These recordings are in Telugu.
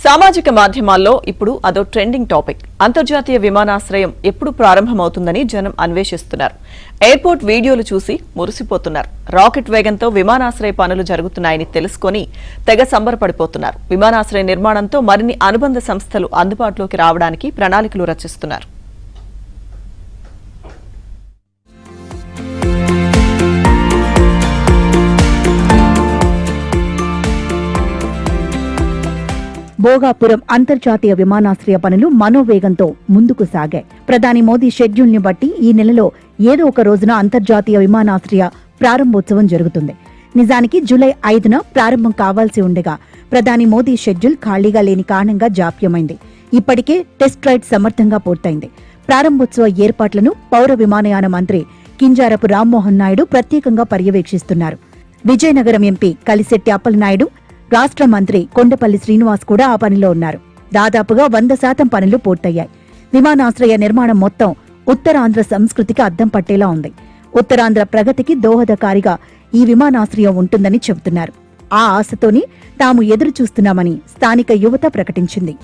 సామాజిక మాధ్యమాల్లో ఇప్పుడు అదో ట్రెండింగ్ టాపిక్. అంతర్జాతీయ విమానాశ్రయం ఎప్పుడు ప్రారంభమవుతుందని జనం అన్వేషిస్తున్నారు. ఎయిర్పోర్ట్ వీడియోలు చూసి మురిసిపోతున్నారు. రాకెట్ వేగంతో విమానాశ్రయ పనులు జరుగుతున్నాయని తెలుసుకొని తెగ సంబరపడిపోతున్నారు. విమానాశ్రయ నిర్మాణంతో మరిన్ని అనుబంధ సంస్థలు అందుబాటులోకి రావడానికి ప్రణాళికలు రచిస్తున్నారు. భోగాపురం అంతర్జాతీయ విమానాశ్రయ పనులు మనోవేగంతో ముందుకు సాగాయి. ప్రధాని మోదీ షెడ్యూల్ ని బట్టి ఈ నెలలో ఏదో ఒక రోజున అంతర్జాతీయ విమానాశ్రయ ప్రారంభోత్సవం జరుగుతుంది. నిజానికి జూలై 5న ప్రారంభం కావాల్సి ఉండగా ప్రధాని మోదీ షెడ్యూల్ ఖాళీగా లేని కారణంగా జాప్యమైంది. ఇప్పటికే టెస్ట్ రైడ్ సమర్థంగా పూర్తయింది. ప్రారంభోత్సవ ఏర్పాట్లను పౌర విమానయాన మంత్రి కింజారపు రామ్మోహన్ నాయుడు ప్రత్యేకంగా పర్యవేక్షిస్తున్నారు. విజయనగరం ఎంపీ కలిశెట్టి అప్పలనాయుడు, రాష్ట్ర మంత్రి కొండపల్లి శ్రీనివాస్ కూడా ఆ పనిలో ఉన్నారు. దాదాపుగా 100% పనులు పూర్తయ్యాయి. విమానాశ్రయ నిర్మాణం మొత్తం ఉత్తరాంధ్ర సంస్కృతికి అద్దం పట్టేలా ఉంది. ఉత్తరాంధ్ర ప్రగతికి దోహదకారిగా ఈ విమానాశ్రయం ఉంటుందని చెబుతున్నారు. ఆ ఆశతోనే తాము ఎదురు చూస్తున్నామని స్థానిక యువత ప్రకటించింది.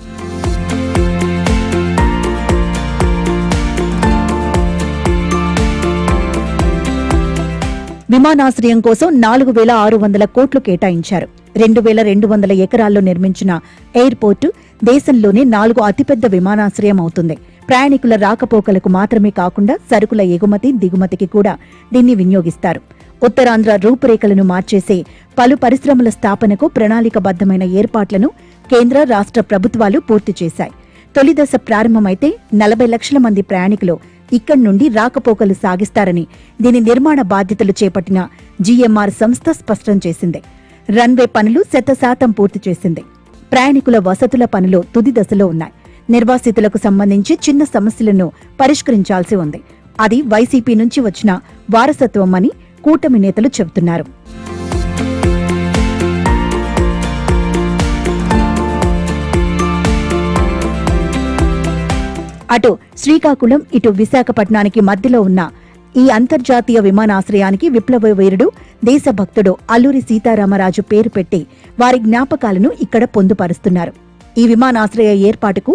విమానాశ్రయం కోసం 4,600 కోట్లు కేటాయించారు. 2,200 ఎకరాల్లో నిర్మించిన ఎయిర్పోర్టు దేశంలోనే 4వ అతిపెద్ద విమానాశ్రయం అవుతుంది. ప్రయాణికుల రాకపోకలకు మాత్రమే కాకుండా సరుకుల ఎగుమతి దిగుమతికి కూడా దీన్ని వినియోగిస్తారు. ఉత్తరాంధ్ర రూపురేఖలను మార్చేసే పలు పరిశ్రమల స్థాపనకు ప్రణాళికబద్దమైన ఏర్పాట్లను కేంద్ర రాష్ట్ర ప్రభుత్వాలు పూర్తి చేశాయి. తొలి దశ ప్రారంభమైతే 40 లక్షల మంది ప్రయాణికులు ఇక్కడి నుండి రాకపోకలు సాగిస్తారని దీని నిర్మాణ బాధ్యతలు చేపట్టిన జీఎంఆర్ సంస్థ స్పష్టం చేసింది. రన్వే పనులు 100% పూర్తి చేసింది. ప్రయాణికుల వసతుల పనులు తుది దశలో ఉన్నాయి. నిర్వాసితులకు సంబంధించి చిన్న సమస్యలను పరిష్కరించాల్సి ఉంది. అది వైసీపీ నుంచి వచ్చిన వారసత్వం అని కూటమి నేతలు చెబుతున్నారు. అటు శ్రీకాకుళం, ఇటు విశాఖపట్నానికి మధ్యలో ఉన్న ఈ అంతర్జాతీయ విమానాశ్రయానికి విప్లవ వీరుడు, దేశభక్తుడు అల్లూరి సీతారామరాజు పేరు పెట్టి వారి జ్ఞాపకాలను ఇక్కడ పొందుపరుస్తున్నారు. ఈ విమానాశ్రయ ఏర్పాటుకు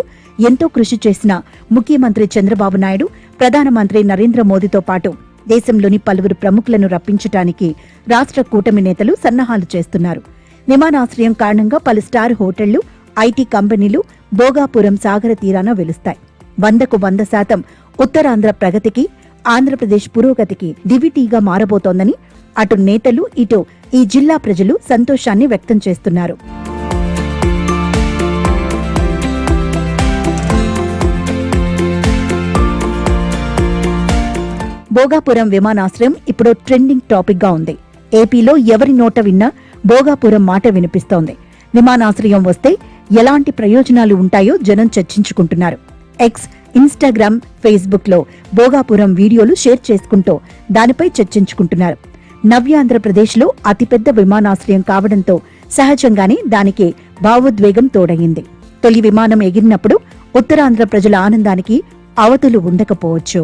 ఎంతో కృషి చేసిన ముఖ్యమంత్రి చంద్రబాబు నాయుడు, ప్రధానమంత్రి నరేంద్ర మోదీతో పాటు దేశంలోని పలువురు ప్రముఖులను రప్పించటానికి రాష్ట్ర కూటమి నేతలు సన్నాహాలు చేస్తున్నారు. విమానాశ్రయం కారణంగా పలు స్టార్ హోటళ్లు, ఐటీ కంపెనీలు భోగాపురం సాగర తీరాన వెలుస్తాయి. 100కు 100% ఉత్తరాంధ్ర ప్రగతికి, ఆంధ్రప్రదేశ్ పురోగతికి దివిటీగా మారబోతోందని అటు నేతలు, ఇటు ఈ జిల్లా ప్రజలు సంతోషాన్ని వ్యక్తం చేస్తున్నారు. భోగాపురం విమానాశ్రయం ఇప్పుడు ట్రెండింగ్ టాపిక్ గా ఉంది. ఏపీలో ఎవరి నోట విన్నా భోగాపురం మాట వినిపిస్తోంది. విమానాశ్రయం వస్తే ఎలాంటి ప్రయోజనాలు ఉంటాయో జనం చర్చించుకుంటున్నారు. ఎక్స్, ఇన్స్టాగ్రామ్, ఫేస్బుక్ లో భోగాపురం వీడియోలు షేర్ చేసుకుంటూ దానిపై చర్చించుకుంటున్నారు. నవ్యాంధ్రప్రదేశ్ లో అతిపెద్ద విమానాశ్రయం కావడంతో సహజంగానే దానికి భావోద్వేగం తోడయింది. తొలి విమానం ఎగిరినప్పుడు ఉత్తరాంధ్ర ప్రజల ఆనందానికి అవతులు ఉండకపోవచ్చు.